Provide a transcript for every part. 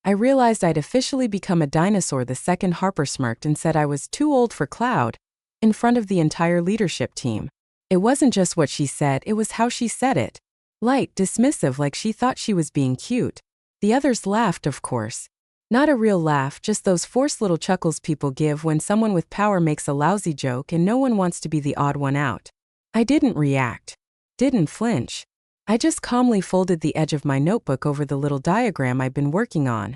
I realized I'd officially become a dinosaur the second Harper smirked and said I was too old for cloud, in front of the entire leadership team. It wasn't just what she said, it was how she said it. Light, dismissive, like she thought she was being cute. The others laughed, of course. Not a real laugh, just those forced little chuckles people give when someone with power makes a lousy joke and no one wants to be the odd one out. I didn't react. Didn't flinch. I just calmly folded the edge of my notebook over the little diagram I'd been working on.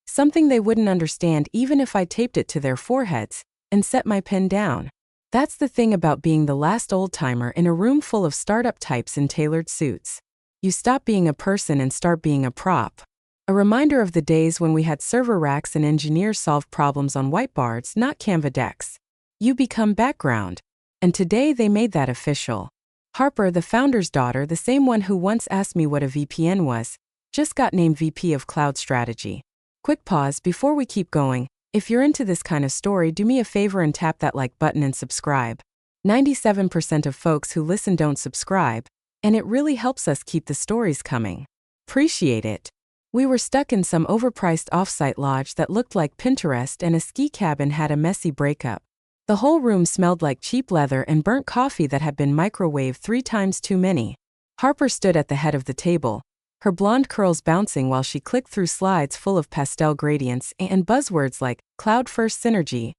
Something they wouldn't understand even if I taped it to their foreheads, and set my pen down. That's the thing about being the last old-timer in a room full of startup types in tailored suits. You stop being a person and start being a prop. A reminder of the days when we had server racks and engineers solve problems on whiteboards, not Canva decks. You become background. And today they made that official. Harper, the founder's daughter, the same one who once asked me what a VPN was, just got named VP of Cloud Strategy. Quick pause before we keep going. If you're into this kind of story, do me a favor and tap that like button and subscribe. 97% of folks who listen don't subscribe, and it really helps us keep the stories coming. Appreciate it. We were stuck in some overpriced offsite lodge that looked like Pinterest, and a ski cabin had a messy breakup. The whole room smelled like cheap leather and burnt coffee that had been microwaved 3 times too many. Harper stood at the head of the table, her blonde curls bouncing while she clicked through slides full of pastel gradients and buzzwords like cloud-first synergy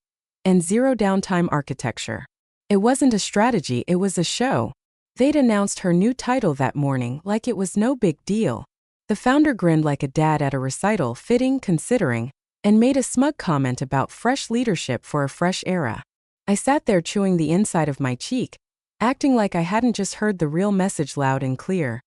and zero downtime architecture. It wasn't a strategy, it was a show. They'd announced her new title that morning like it was no big deal. The founder grinned like a dad at a recital, fitting, considering, and made a smug comment about fresh leadership for a fresh era. I sat there chewing the inside of my cheek, acting like I hadn't just heard the real message loud and clear.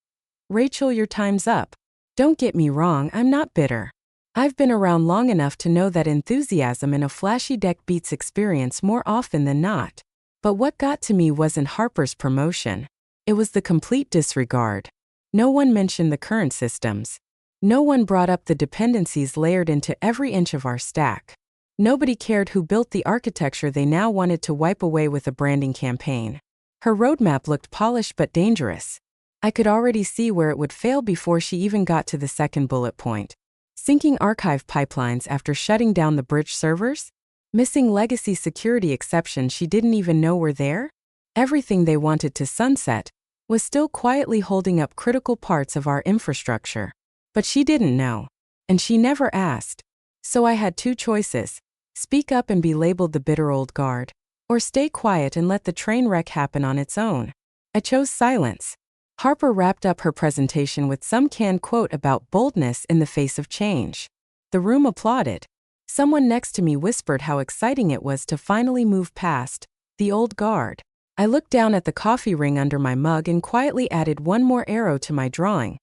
Rachel, your time's up. Don't get me wrong, I'm not bitter. I've been around long enough to know that enthusiasm in a flashy deck beats experience more often than not. But what got to me wasn't Harper's promotion. It was the complete disregard. No one mentioned the current systems. No one brought up the dependencies layered into every inch of our stack. Nobody cared who built the architecture they now wanted to wipe away with a branding campaign. Her roadmap looked polished but dangerous. I could already see where it would fail before she even got to the second bullet point. Syncing archive pipelines after shutting down the bridge servers? Missing legacy security exceptions she didn't even know were there? Everything they wanted to sunset was still quietly holding up critical parts of our infrastructure. But she didn't know. And she never asked. So I had 2 choices. Speak up and be labeled the bitter old guard, or stay quiet and let the train wreck happen on its own. I chose silence. Harper wrapped up her presentation with some canned quote about boldness in the face of change. The room applauded. Someone next to me whispered how exciting it was to finally move past the old guard. I looked down at the coffee ring under my mug and quietly added one more arrow to my drawing,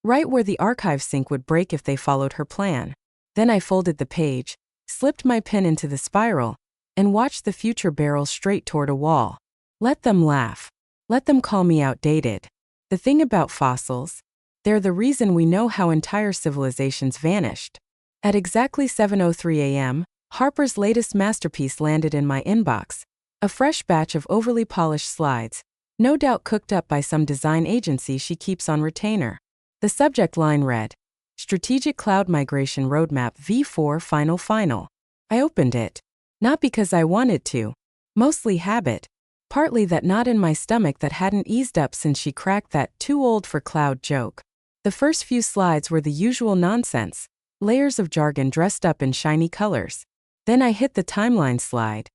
right where the archive sync would break if they followed her plan. Then I folded the page, slipped my pen into the spiral, and watched the future barrel straight toward a wall. Let them laugh. Let them call me outdated. The thing about fossils, they're the reason we know how entire civilizations vanished. At exactly 7:03 a.m., Harper's latest masterpiece landed in my inbox, a fresh batch of overly polished slides, no doubt cooked up by some design agency she keeps on retainer. The subject line read, Strategic Cloud Migration Roadmap V4 Final. I opened it. Not because I wanted to. Mostly habit. Partly that knot in my stomach that hadn't eased up since she cracked that too old for cloud joke. The first few slides were the usual nonsense, layers of jargon dressed up in shiny colors. Then I hit the timeline slide.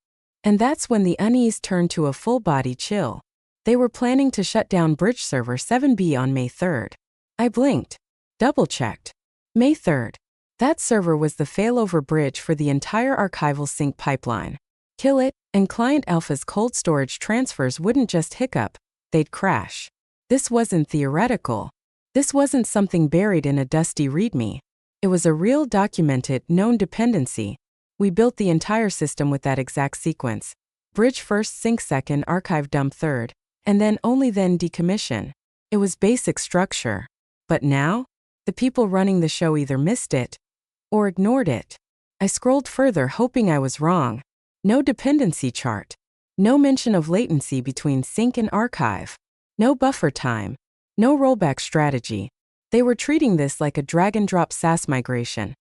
And that's when the unease turned to a full-body chill. They were planning to shut down Bridge Server 7B on May 3rd. I blinked. Double-checked. May 3rd. That server was the failover bridge for the entire archival sync pipeline. Kill it, and Client Alpha's cold storage transfers wouldn't just hiccup, they'd crash. This wasn't theoretical. This wasn't something buried in a dusty README. It was a real documented, known dependency. We built the entire system with that exact sequence. Bridge first, sync second, archive dump third, and then only then decommission. It was basic structure. But now, the people running the show either missed it or ignored it. I scrolled further, hoping I was wrong. No dependency chart. No mention of latency between sync and archive. No buffer time. No rollback strategy. They were treating this like a drag-and-drop SaaS migration.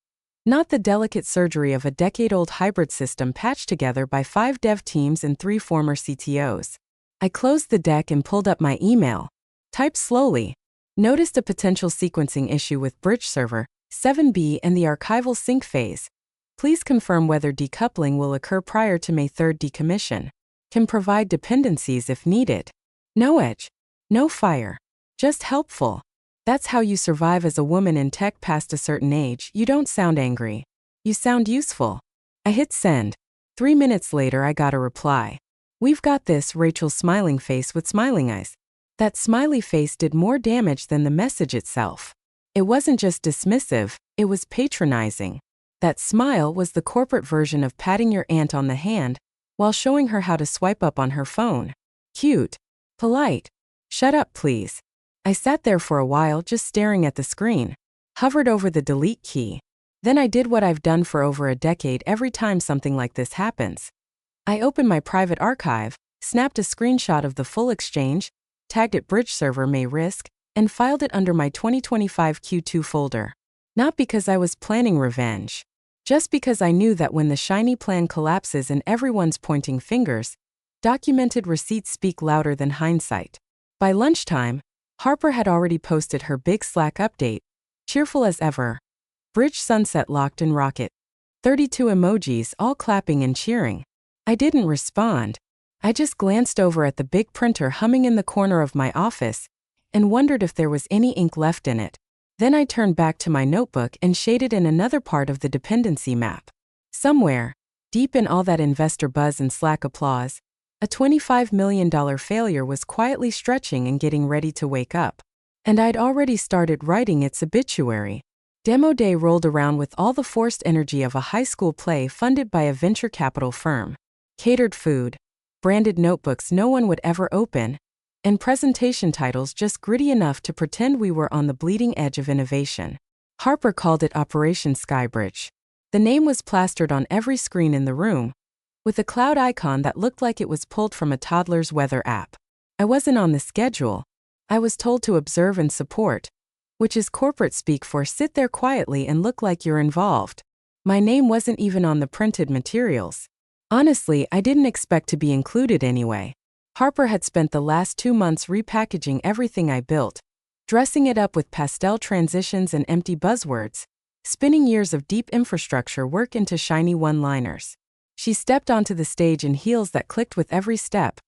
Not the delicate surgery of a decade-old hybrid system patched together by 5 dev teams and 3 former CTOs. I closed the deck and pulled up my email. Typed slowly. Noticed a potential sequencing issue with bridge server 7B and the archival sync phase. Please confirm whether decoupling will occur prior to May 3rd decommission. Can provide dependencies if needed. No edge. No fire. Just helpful. That's how you survive as a woman in tech past a certain age. You don't sound angry. You sound useful. I hit send. 3 minutes later I got a reply. We've got this, Rachel's smiling face with smiling eyes. That smiley face did more damage than the message itself. It wasn't just dismissive, it was patronizing. That smile was the corporate version of patting your aunt on the hand while showing her how to swipe up on her phone. Cute. Polite. Shut up, please. I sat there for a while just staring at the screen. Hovered over the delete key. Then I did what I've done for over a decade every time something like this happens. I opened my private archive, snapped a screenshot of the full exchange, tagged it Bridge Server May Risk, and filed it under my 2025 Q2 folder. Not because I was planning revenge. Just because I knew that when the shiny plan collapses and everyone's pointing fingers, documented receipts speak louder than hindsight. By lunchtime, Harper had already posted her big Slack update, cheerful as ever. Bridge sunset locked in rocket. 32 emojis all clapping and cheering. I didn't respond. I just glanced over at the big printer humming in the corner of my office and wondered if there was any ink left in it. Then I turned back to my notebook and shaded in another part of the dependency map. Somewhere, deep in all that investor buzz and Slack applause, a $25 million failure was quietly stretching and getting ready to wake up. And I'd already started writing its obituary. Demo day rolled around with all the forced energy of a high school play funded by a venture capital firm. Catered food, branded notebooks no one would ever open, and presentation titles just gritty enough to pretend we were on the bleeding edge of innovation. Harper called it Operation Skybridge. The name was plastered on every screen in the room, with a cloud icon that looked like it was pulled from a toddler's weather app. I wasn't on the schedule. I was told to observe and support, which is corporate speak for sit there quietly and look like you're involved. My name wasn't even on the printed materials. Honestly, I didn't expect to be included anyway. Harper had spent the last 2 months repackaging everything I built, dressing it up with pastel transitions and empty buzzwords, spinning years of deep infrastructure work into shiny one-liners. She stepped onto the stage in heels that clicked with every step,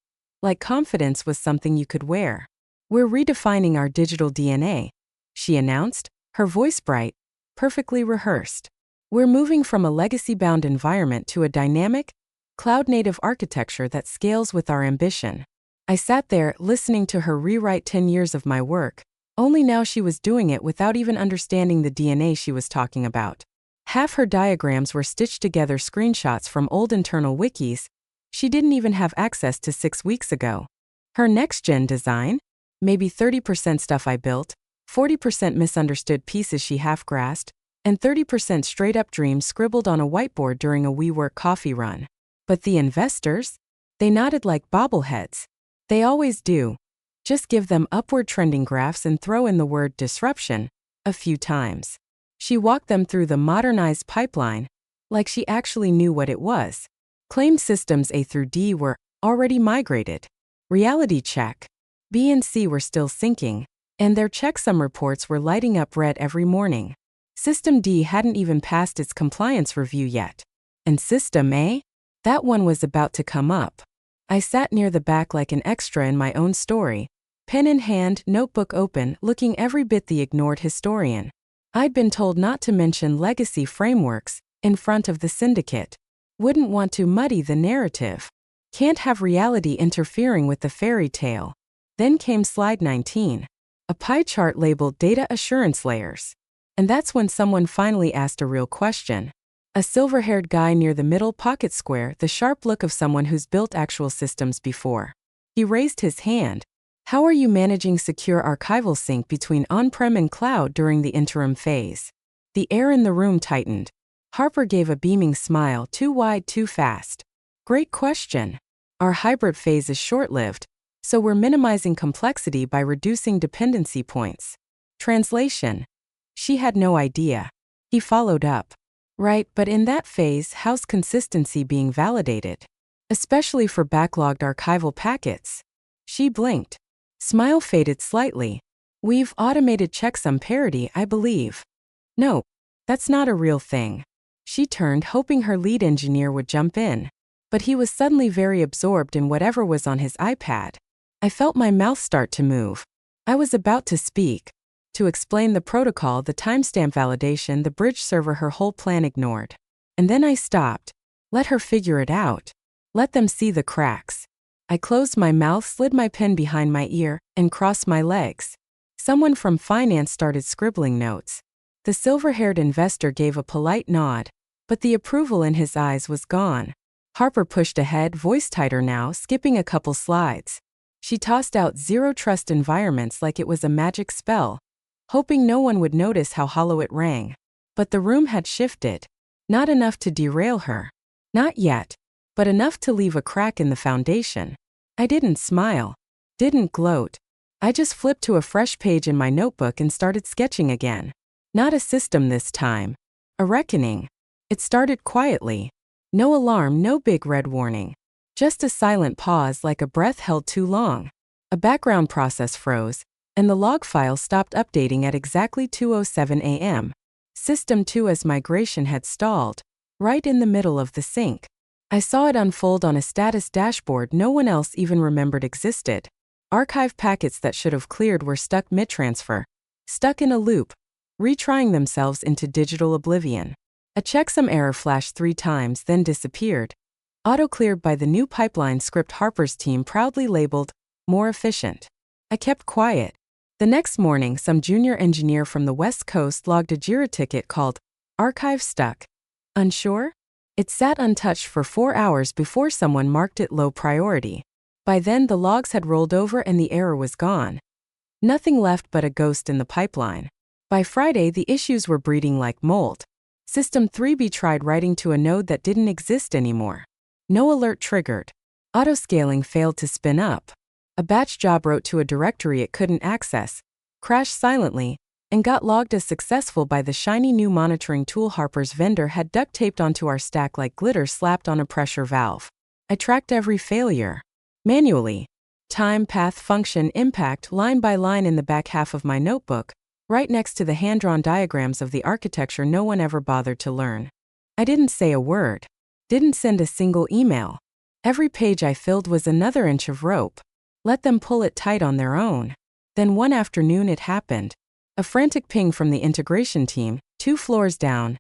like confidence was something you could wear. We're redefining our digital DNA, she announced, her voice bright, perfectly rehearsed. We're moving from a legacy-bound environment to a dynamic, cloud-native architecture that scales with our ambition. I sat there, listening to her rewrite 10 years of my work, only now she was doing it without even understanding the DNA she was talking about. Half her diagrams were stitched together screenshots from old internal wikis she didn't even have access to 6 weeks ago. Her next-gen design? Maybe 30% stuff I built, 40% misunderstood pieces she half-grasped, and 30% straight-up dreams scribbled on a whiteboard during a WeWork coffee run. But the investors? They nodded like bobbleheads. They always do. Just give them upward trending graphs and throw in the word disruption a few times. She walked them through the modernized pipeline, like she actually knew what it was. Claimed systems A through D were already migrated. Reality check. B and C were still syncing, and their checksum reports were lighting up red every morning. System D hadn't even passed its compliance review yet. And System A? That one was about to come up. I sat near the back like an extra in my own story, pen in hand, notebook open, looking every bit the ignored historian. I'd been told not to mention legacy frameworks in front of the syndicate. Wouldn't want to muddy the narrative. Can't have reality interfering with the fairy tale. Then came slide 19. A pie chart labeled Data Assurance Layers. And that's when someone finally asked a real question. A silver-haired guy near the middle pocket square, the sharp look of someone who's built actual systems before. He raised his hand. How are you managing secure archival sync between on-prem and cloud during the interim phase? The air in the room tightened. Harper gave a beaming smile, too wide, too fast. Great question. Our hybrid phase is short-lived, so we're minimizing complexity by reducing dependency points. Translation. She had no idea. He followed up. Right, but in that phase, how's consistency being validated? Especially for backlogged archival packets. She blinked. Smile faded slightly. We've automated checksum parity, I believe. No, that's not a real thing. She turned, hoping her lead engineer would jump in. But he was suddenly very absorbed in whatever was on his iPad. I felt my mouth start to move. I was about to speak. To explain the protocol, the timestamp validation, the bridge server, her whole plan ignored. And then I stopped. Let her figure it out. Let them see the cracks. I closed my mouth, slid my pen behind my ear, and crossed my legs. Someone from finance started scribbling notes. The silver-haired investor gave a polite nod, but the approval in his eyes was gone. Harper pushed ahead, voice tighter now, skipping a couple slides. She tossed out zero-trust environments like it was a magic spell, hoping no one would notice how hollow it rang. But the room had shifted. Not enough to derail her. Not yet, but enough to leave a crack in the foundation. I didn't smile. Didn't gloat. I just flipped to a fresh page in my notebook and started sketching again. Not a system this time. A reckoning. It started quietly. No alarm, no big red warning. Just a silent pause, like a breath held too long. A background process froze, and the log file stopped updating at exactly 2:07 a.m. System 2's migration had stalled, right in the middle of the sync. I saw it unfold on a status dashboard no one else even remembered existed. Archive packets that should have cleared were stuck mid-transfer, stuck in a loop, retrying themselves into digital oblivion. A checksum error flashed 3 times, then disappeared. Auto-cleared by the new pipeline script Harper's team proudly labeled, more efficient. I kept quiet. The next morning, some junior engineer from the West Coast logged a JIRA ticket called Archive Stuck. Unsure? It sat untouched for 4 hours before someone marked it low priority. By then, the logs had rolled over and the error was gone. Nothing left but a ghost in the pipeline. By Friday, the issues were breeding like mold. System 3B tried writing to a node that didn't exist anymore. No alert triggered. Autoscaling failed to spin up. A batch job wrote to a directory it couldn't access, crashed silently, and got logged as successful by the shiny new monitoring tool Harper's vendor had duct taped onto our stack like glitter slapped on a pressure valve. I tracked every failure. Manually. Time, path, function, impact, line by line in the back half of my notebook, right next to the hand-drawn diagrams of the architecture no one ever bothered to learn. I didn't say a word. Didn't send a single email. Every page I filled was another inch of rope. Let them pull it tight on their own. Then one afternoon it happened. A frantic ping from the integration team, 2 floors down.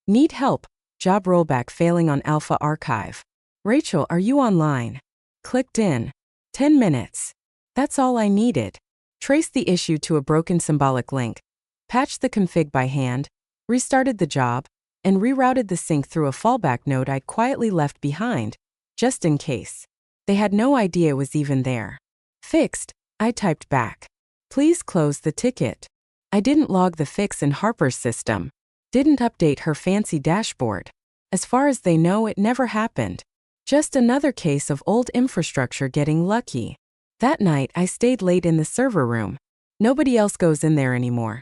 Need help. Job rollback failing on Alpha Archive. Rachel, are you online? Clicked in. 10 minutes. That's all I needed. Traced the issue to a broken symbolic link. Patched the config by hand. Restarted the job. And rerouted the sync through a fallback node I'd quietly left behind, just in case. They had no idea it was even there. Fixed, I typed back. Please close the ticket. I didn't log the fix in Harper's system. Didn't update her fancy dashboard. As far as they know, it never happened. Just another case of old infrastructure getting lucky. That night, I stayed late in the server room. Nobody else goes in there anymore.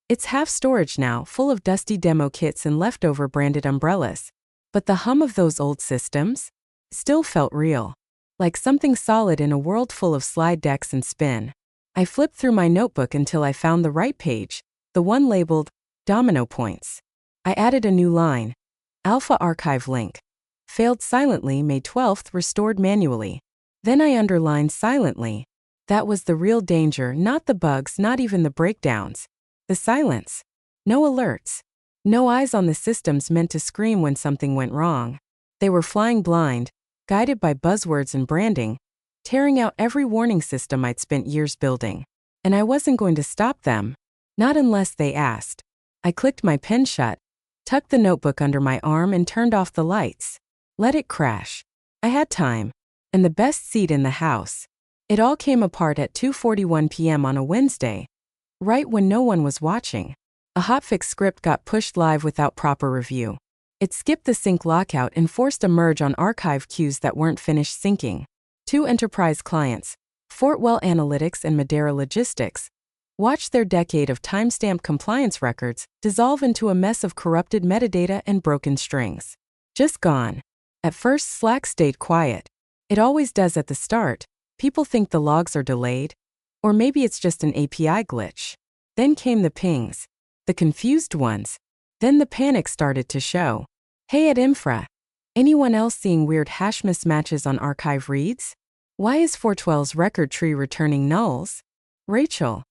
It's half storage now, full of dusty demo kits and leftover branded umbrellas. But the hum of those old systems still felt real. Like something solid in a world full of slide decks and spin. I flipped through my notebook until I found the right page, the one labeled Domino Points. I added a new line. Alpha Archive link. Failed silently, May 12th, restored manually. Then I underlined silently. That was the real danger, not the bugs, not even the breakdowns. The silence. No alerts. No eyes on the systems meant to scream when something went wrong. They were flying blind, guided by buzzwords and branding, tearing out every warning system I'd spent years building. And I wasn't going to stop them. Not unless they asked. I clicked my pen shut, tucked the notebook under my arm and turned off the lights. Let it crash. I had time. And the best seat in the house. It all came apart at 2:41 p.m. on a Wednesday. Right when no one was watching. A hotfix script got pushed live without proper review. It skipped the sync lockout and forced a merge on archive queues that weren't finished syncing. 2 enterprise clients, Fortwell Analytics and Madeira Logistics, Watch their decade of timestamp compliance records dissolve into a mess of corrupted metadata and broken strings. Just gone. At first, Slack stayed quiet. It always does at the start. People think the logs are delayed. Or maybe it's just an API glitch. Then came the pings. The confused ones. Then the panic started to show. Hey at Infra. Anyone else seeing weird hash mismatches on archive reads? Why is 412's record tree returning nulls? Rachel.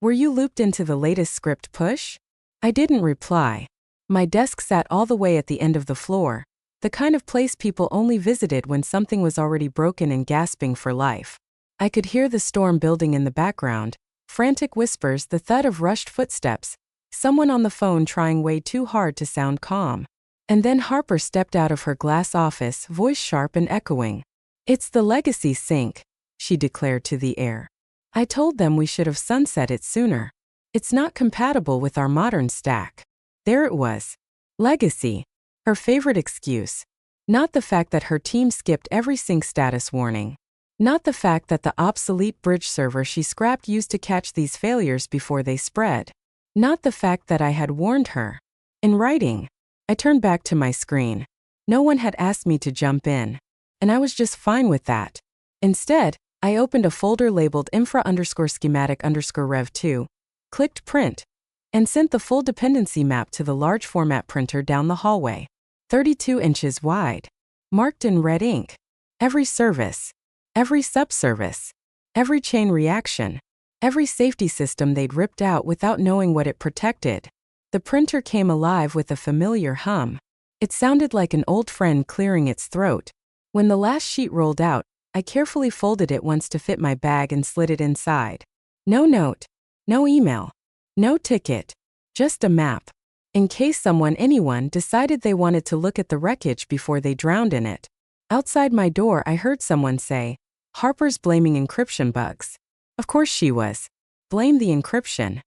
Were you looped into the latest script push? I didn't reply. My desk sat all the way at the end of the floor, the kind of place people only visited when something was already broken and gasping for life. I could hear the storm building in the background, frantic whispers, the thud of rushed footsteps, someone on the phone trying way too hard to sound calm. And then Harper stepped out of her glass office, voice sharp and echoing. It's the legacy sync, she declared to the air. I told them we should have sunset it sooner. It's not compatible with our modern stack. There it was. Legacy. Her favorite excuse. Not the fact that her team skipped every sync status warning. Not the fact that the obsolete bridge server she scrapped used to catch these failures before they spread. Not the fact that I had warned her. In writing. I turned back to my screen. No one had asked me to jump in. And I was just fine with that. Instead, I opened a folder labeled infra_schematic_rev2, clicked print, and sent the full dependency map to the large format printer down the hallway. 32 inches wide. Marked in red ink. Every service. Every subservice. Every chain reaction. Every safety system they'd ripped out without knowing what it protected. The printer came alive with a familiar hum. It sounded like an old friend clearing its throat. When the last sheet rolled out, I carefully folded it once to fit my bag and slid it inside. No note. No email. No ticket. Just a map. In case anyone decided they wanted to look at the wreckage before they drowned in it. Outside my door, I heard someone say, Harper's blaming encryption bugs. Of course she was. Blame the encryption.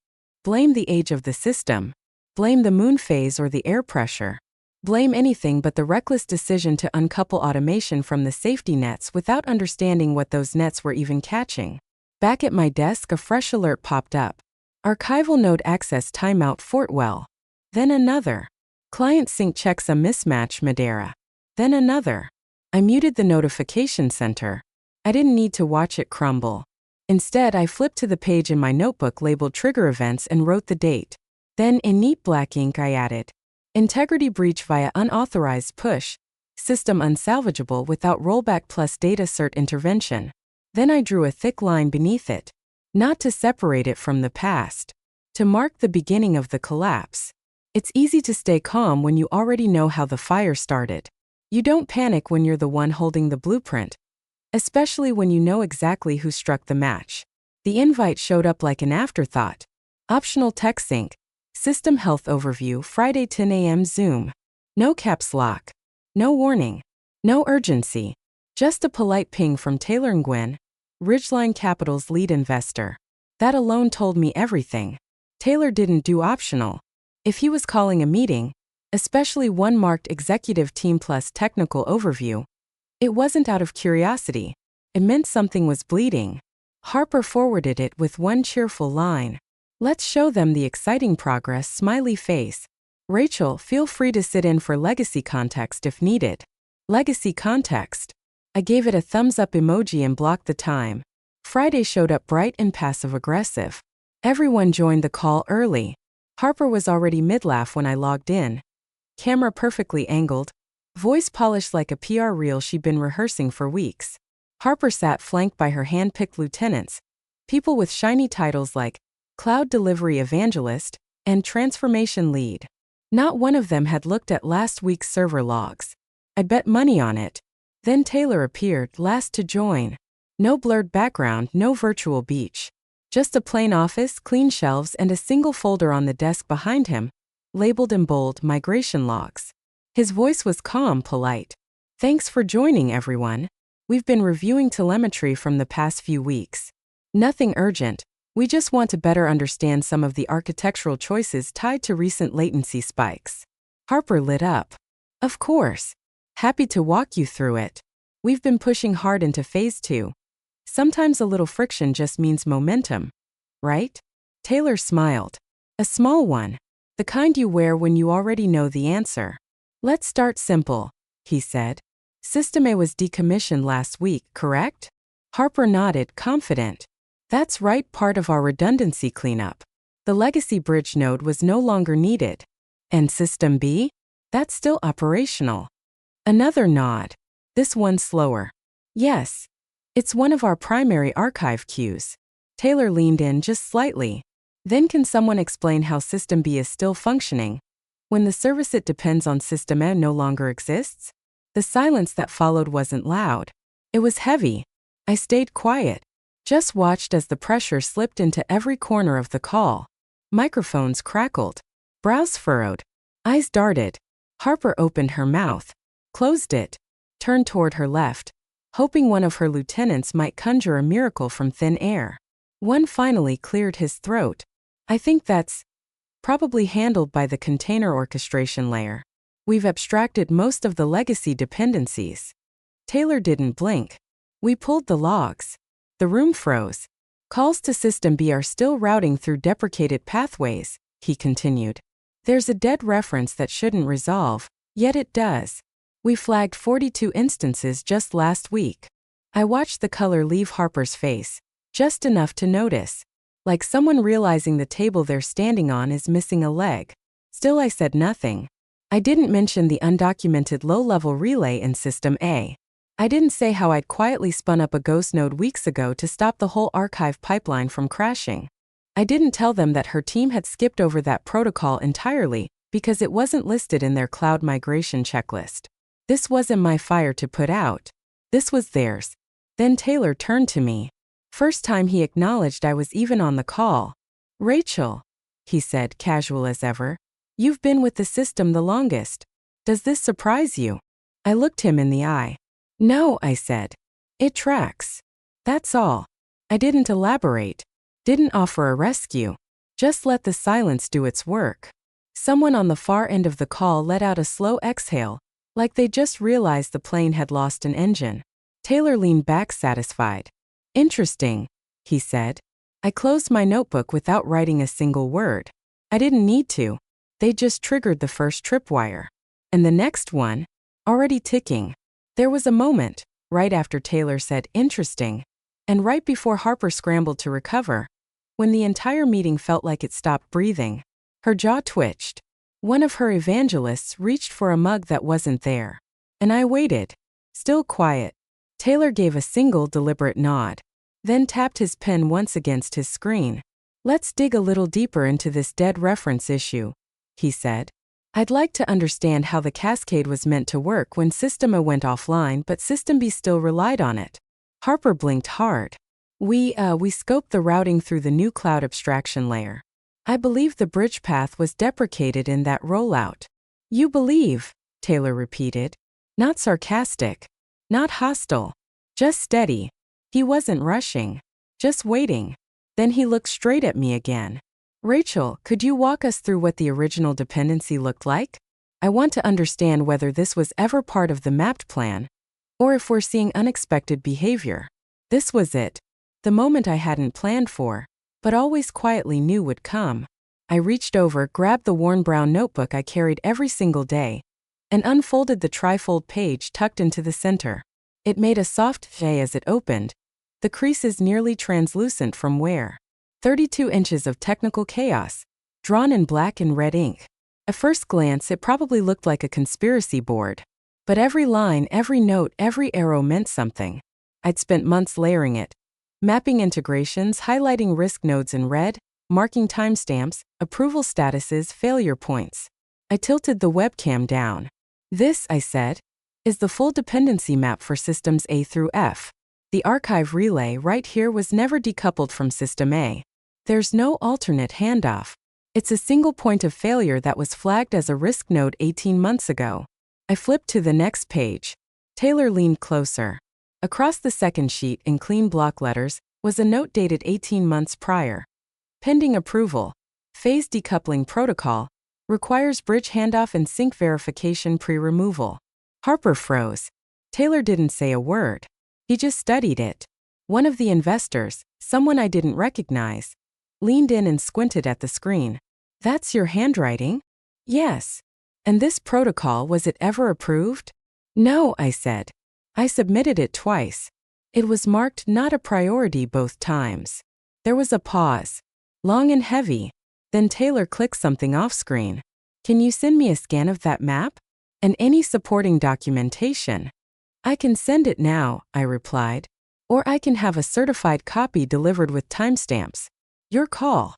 Blame the age of the system. Blame the moon phase or the air pressure. Blame anything but the reckless decision to uncouple automation from the safety nets without understanding what those nets were even catching. Back at my desk, a fresh alert popped up. Archival node access timeout Fortwell. Then another. Client sync checks a mismatch Madeira. Then another. I muted the notification center. I didn't need to watch it crumble. Instead, I flipped to the page in my notebook labeled Trigger Events and wrote the date. Then, in neat black ink, I added, Integrity breach via unauthorized push, system unsalvageable without rollback plus data cert intervention. Then I drew a thick line beneath it. Not to separate it from the past. To mark the beginning of the collapse. It's easy to stay calm when you already know how the fire started. You don't panic when you're the one holding the blueprint. Especially when you know exactly who struck the match. The invite showed up like an afterthought. Optional tech sync. System health overview, Friday 10 a.m. Zoom. No caps lock. No warning. No urgency. Just a polite ping from Taylor Nguyen, Ridgeline Capital's lead investor. That alone told me everything. Taylor didn't do optional. If he was calling a meeting, especially one marked Executive Team plus Technical Overview, it wasn't out of curiosity. It meant something was bleeding. Harper forwarded it with one cheerful line. Let's show them the exciting progress, smiley face. Rachel, feel free to sit in for legacy context if needed. Legacy context. I gave it a thumbs up emoji and blocked the time. Friday showed up bright and passive-aggressive. Everyone joined the call early. Harper was already mid-laugh when I logged in. Camera perfectly angled. Voice polished like a PR reel she'd been rehearsing for weeks. Harper sat flanked by her hand-picked lieutenants, people with shiny titles like Cloud Delivery Evangelist and Transformation Lead. Not one of them had looked at last week's server logs. I'd bet money on it. Then Taylor appeared, last to join. No blurred background, no virtual beach. Just a plain office, clean shelves, and a single folder on the desk behind him, labeled in bold, Migration Logs. His voice was calm, polite. Thanks for joining, everyone. We've been reviewing telemetry from the past few weeks. Nothing urgent. We just want to better understand some of the architectural choices tied to recent latency spikes. Harper lit up. Of course. Happy to walk you through it. We've been pushing hard into phase 2. Sometimes a little friction just means momentum. Right? Taylor smiled. A small one. The kind you wear when you already know the answer. Let's start simple, he said. System A was decommissioned last week, correct? Harper nodded, confident. That's right, part of our redundancy cleanup. The legacy bridge node was no longer needed. And System B? That's still operational. Another nod. This one slower. Yes. It's one of our primary archive queues. Taylor leaned in just slightly. Then can someone explain how System B is still functioning when the service it depends on System A no longer exists? The silence that followed wasn't loud. It was heavy. I stayed quiet. Just watched as the pressure slipped into every corner of the call. Microphones crackled. Brows furrowed. Eyes darted. Harper opened her mouth, closed it, turned toward her left, hoping one of her lieutenants might conjure a miracle from thin air. One finally cleared his throat. I think that's probably handled by the container orchestration layer. We've abstracted most of the legacy dependencies. Taylor didn't blink. We pulled the logs. The room froze. Calls to System B are still routing through deprecated pathways, he continued. There's a dead reference that shouldn't resolve, yet it does. We flagged 42 instances just last week. I watched the color leave Harper's face, just enough to notice. Like someone realizing the table they're standing on is missing a leg. Still, I said nothing. I didn't mention the undocumented low-level relay in System A. I didn't say how I'd quietly spun up a ghost node weeks ago to stop the whole archive pipeline from crashing. I didn't tell them that her team had skipped over that protocol entirely because it wasn't listed in their cloud migration checklist. This wasn't my fire to put out. This was theirs. Then Taylor turned to me. First time he acknowledged I was even on the call. Rachel, he said, casual as ever. You've been with the system the longest. Does this surprise you? I looked him in the eye. No, I said. It tracks. That's all. I didn't elaborate. Didn't offer a rescue. Just let the silence do its work. Someone on the far end of the call let out a slow exhale, like they just realized the plane had lost an engine. Taylor leaned back satisfied. Interesting, he said. I closed my notebook without writing a single word. I didn't need to. They just triggered the first tripwire. And the next one, already ticking. There was a moment, right after Taylor said interesting, and right before Harper scrambled to recover, when the entire meeting felt like it stopped breathing. Her jaw twitched. One of her evangelists reached for a mug that wasn't there. And I waited, still quiet. Taylor gave a single deliberate nod, then tapped his pen once against his screen. Let's dig a little deeper into this dead reference issue, he said. I'd like to understand how the cascade was meant to work when System A went offline but System B still relied on it. Harper blinked hard. We scoped the routing through the new cloud abstraction layer. I believe the bridge path was deprecated in that rollout. You believe, Taylor repeated. Not sarcastic. Not hostile. Just steady. He wasn't rushing. Just waiting. Then he looked straight at me again. Rachel, could you walk us through what the original dependency looked like? I want to understand whether this was ever part of the mapped plan, or if we're seeing unexpected behavior. This was it. The moment I hadn't planned for, but always quietly knew would come. I reached over, grabbed the worn brown notebook I carried every single day, and unfolded the trifold page tucked into the center. It made a soft J as it opened, the creases nearly translucent from wear. 32 inches of technical chaos, drawn in black and red ink. At first glance, it probably looked like a conspiracy board. But every line, every note, every arrow meant something. I'd spent months layering it, mapping integrations, highlighting risk nodes in red, marking timestamps, approval statuses, failure points. I tilted the webcam down. This, I said, is the full dependency map for systems A through F. The archive relay right here was never decoupled from System A. There's no alternate handoff. It's a single point of failure that was flagged as a risk node 18 months ago. I flipped to the next page. Taylor leaned closer. Across the second sheet in clean block letters was a note dated 18 months prior. Pending approval. Phase decoupling protocol. Requires bridge handoff and sync verification pre-removal. Harper froze. Taylor didn't say a word. He just studied it. One of the investors, someone I didn't recognize, leaned in and squinted at the screen. That's your handwriting? Yes. And this protocol, was it ever approved? No, I said. I submitted it twice. It was marked not a priority both times. There was a pause, long and heavy. Then Taylor clicked something off screen. Can you send me a scan of that map? And any supporting documentation? I can send it now, I replied. Or I can have a certified copy delivered with timestamps. Your call.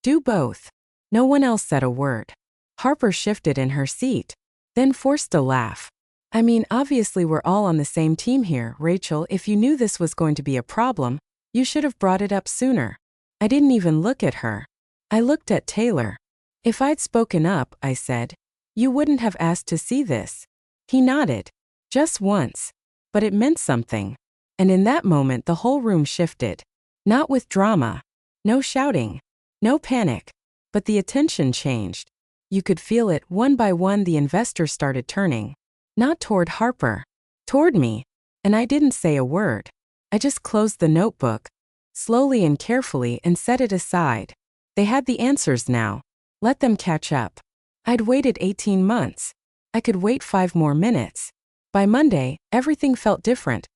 Do both. No one else said a word. Harper shifted in her seat, then forced a laugh. I mean, obviously we're all on the same team here, Rachel. If you knew this was going to be a problem, you should have brought it up sooner. I didn't even look at her. I looked at Taylor. If I'd spoken up, I said, you wouldn't have asked to see this. He nodded. Just once. But it meant something. And in that moment the whole room shifted. Not with drama. No shouting. No panic. But the attention changed. You could feel it. One by one the investors started turning. Not toward Harper. Toward me. And I didn't say a word. I just closed the notebook, slowly and carefully, and set it aside. They had the answers now. Let them catch up. I'd waited 18 months. I could wait 5 more minutes. By Monday, everything felt different.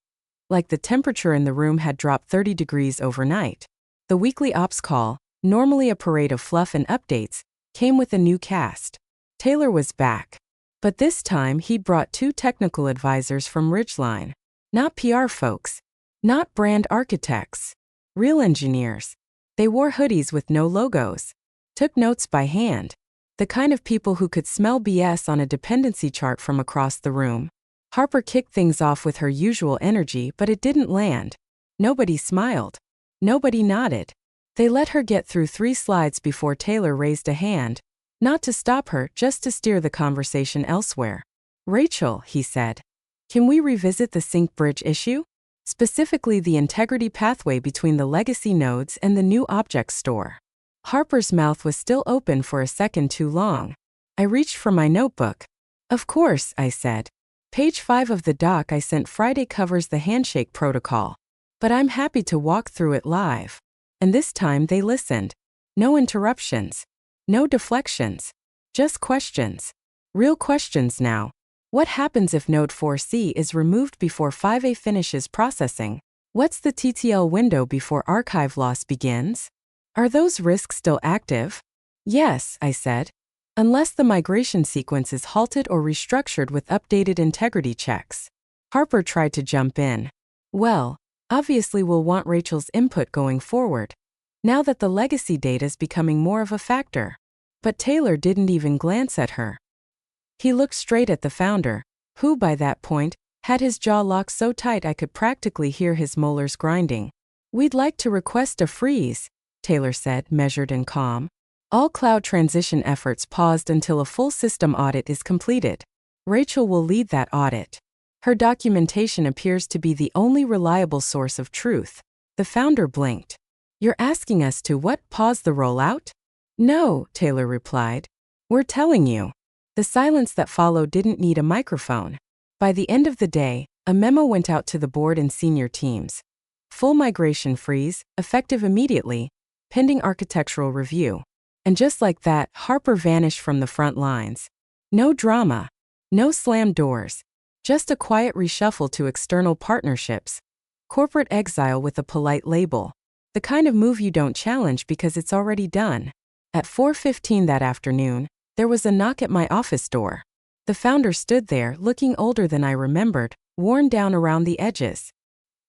Like the temperature in the room had dropped 30 degrees overnight. The weekly ops call, normally a parade of fluff and updates, came with a new cast. Taylor was back. But this time he brought 2 technical advisors from Ridgeline. Not PR folks. Not brand architects. Real engineers. They wore hoodies with no logos. Took notes by hand. The kind of people who could smell BS on a dependency chart from across the room. Harper kicked things off with her usual energy, but it didn't land. Nobody smiled. Nobody nodded. They let her get through 3 slides before Taylor raised a hand. Not to stop her, just to steer the conversation elsewhere. Rachel, he said. Can we revisit the sync bridge issue? Specifically the integrity pathway between the legacy nodes and the new object store. Harper's mouth was still open for a second too long. I reached for my notebook. Of course, I said. Page 5 of the doc I sent Friday covers the handshake protocol. But I'm happy to walk through it live. And this time they listened. No interruptions. No deflections. Just questions. Real questions now. What happens if node 4C is removed before 5A finishes processing? What's the TTL window before archive loss begins? Are those risks still active? Yes, I said. Unless the migration sequence is halted or restructured with updated integrity checks. Harper tried to jump in. Well, obviously we'll want Rachel's input going forward, now that the legacy data is becoming more of a factor. But Taylor didn't even glance at her. He looked straight at the founder, who by that point, had his jaw locked so tight I could practically hear his molars grinding. We'd like to request a freeze, Taylor said, measured and calm. All cloud transition efforts paused until a full system audit is completed. Rachel will lead that audit. Her documentation appears to be the only reliable source of truth. The founder blinked. You're asking us to what? Pause the rollout? No, Taylor replied. We're telling you. The silence that followed didn't need a microphone. By the end of the day, a memo went out to the board and senior teams. Full migration freeze, effective immediately, pending architectural review. And just like that, Harper vanished from the front lines. No drama. No slammed doors. Just a quiet reshuffle to external partnerships. Corporate exile with a polite label. The kind of move you don't challenge because it's already done. At 4:15 that afternoon, there was a knock at my office door. The founder stood there, looking older than I remembered, worn down around the edges.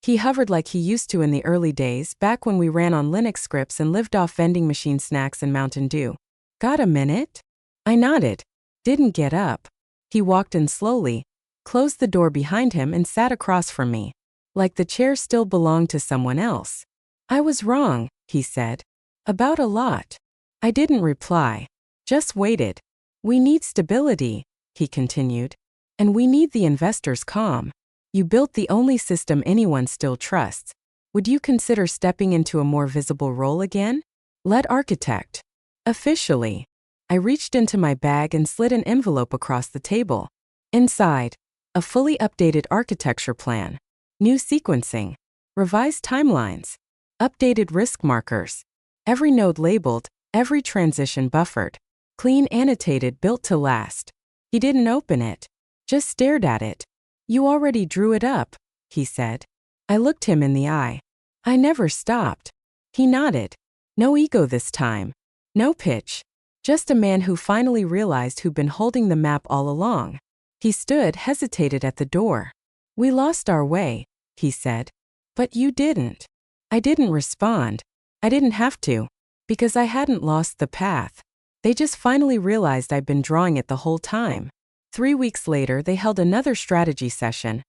He hovered like he used to in the early days, back when we ran on Linux scripts and lived off vending machine snacks and Mountain Dew. Got a minute? I nodded. Didn't get up. He walked in slowly, closed the door behind him and sat across from me. Like the chair still belonged to someone else. I was wrong, he said. About a lot. I didn't reply. Just waited. We need stability, he continued. And we need the investors calm. You built the only system anyone still trusts. Would you consider stepping into a more visible role again? Lead architect. Officially. I reached into my bag and slid an envelope across the table. Inside, a fully updated architecture plan. New sequencing. Revised timelines. Updated risk markers. Every node labeled, every transition buffered. Clean, annotated, built to last. He didn't open it. Just stared at it. "You already drew it up," he said. I looked him in the eye. "I never stopped." He nodded. No ego this time. No pitch. Just a man who finally realized who'd been holding the map all along. He stood, hesitated at the door. "We lost our way," he said. "But you didn't." I didn't respond. I didn't have to. Because I hadn't lost the path. They just finally realized I'd been drawing it the whole time. 3 weeks later, they held another strategy session.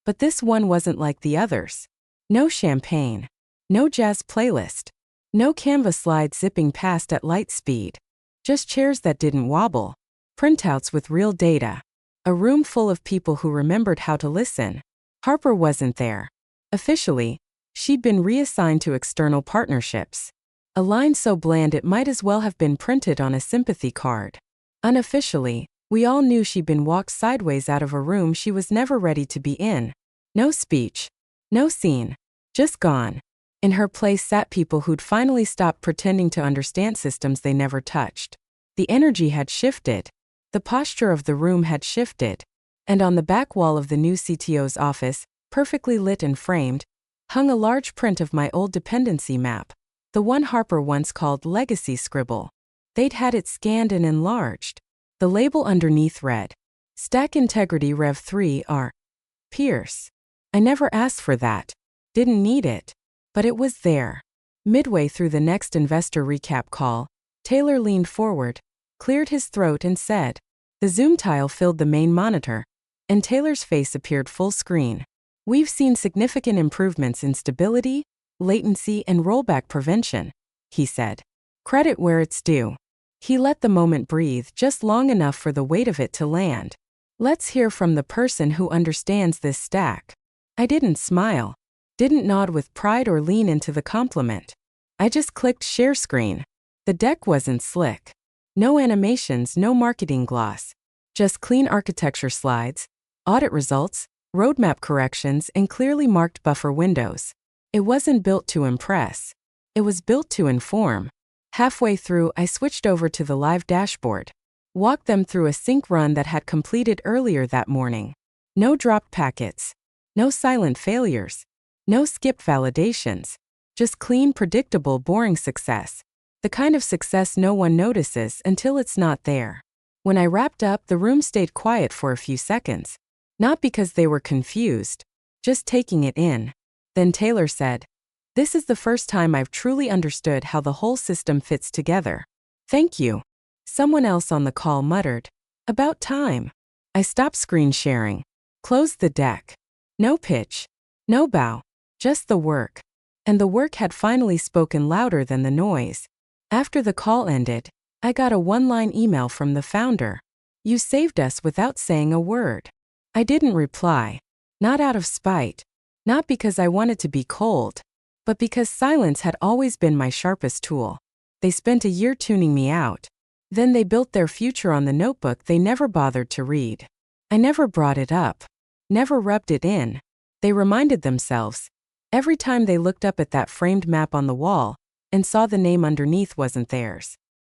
But this one wasn't like the others. No champagne. No jazz playlist. No Canva slides zipping past at light speed. Just chairs that didn't wobble. Printouts with real data. A room full of people who remembered how to listen. Harper wasn't there. Officially, she'd been reassigned to external partnerships. A line so bland it might as well have been printed on a sympathy card. Unofficially, we all knew she'd been walked sideways out of a room she was never ready to be in. No speech. No scene. Just gone. In her place sat people who'd finally stopped pretending to understand systems they never touched. The energy had shifted. The posture of the room had shifted. And on the back wall of the new CTO's office, perfectly lit and framed, hung a large print of my old dependency map, the one Harper once called Legacy Scribble. They'd had it scanned and enlarged. The label underneath read, "Stack Integrity Rev 3 R. Pierce." I never asked for that. Didn't need it. But it was there. Midway through the next investor recap call, Taylor leaned forward, cleared his throat and said, the Zoom tile filled the main monitor, and Taylor's face appeared full screen. "We've seen significant improvements in stability, latency, and rollback prevention," he said. Credit where it's due. He let the moment breathe just long enough for the weight of it to land. "Let's hear from the person who understands this stack." I didn't smile. Didn't nod with pride or lean into the compliment. I just clicked share screen. The deck wasn't slick. No animations, no marketing gloss. Just clean architecture slides, audit results, roadmap corrections, and clearly marked buffer windows. It wasn't built to impress. It was built to inform. Halfway through, I switched over to the live dashboard. Walked them through a sync run that had completed earlier that morning. No dropped packets. No silent failures. No skip validations. Just clean, predictable, boring success. The kind of success no one notices until it's not there. When I wrapped up, the room stayed quiet for a few seconds. Not because they were confused. Just taking it in. Then Taylor said, "This is the first time I've truly understood how the whole system fits together. Thank you." Someone else on the call muttered, "About time." I stopped screen sharing. Closed the deck. No pitch. No bow. Just the work. And the work had finally spoken louder than the noise. After the call ended, I got a one-line email from the founder. "You saved us without saying a word." I didn't reply. Not out of spite. Not because I wanted to be cold. But because silence had always been my sharpest tool. They spent a year tuning me out. Then they built their future on the notebook they never bothered to read. I never brought it up. Never rubbed it in. They reminded themselves. Every time they looked up at that framed map on the wall and saw the name underneath wasn't theirs.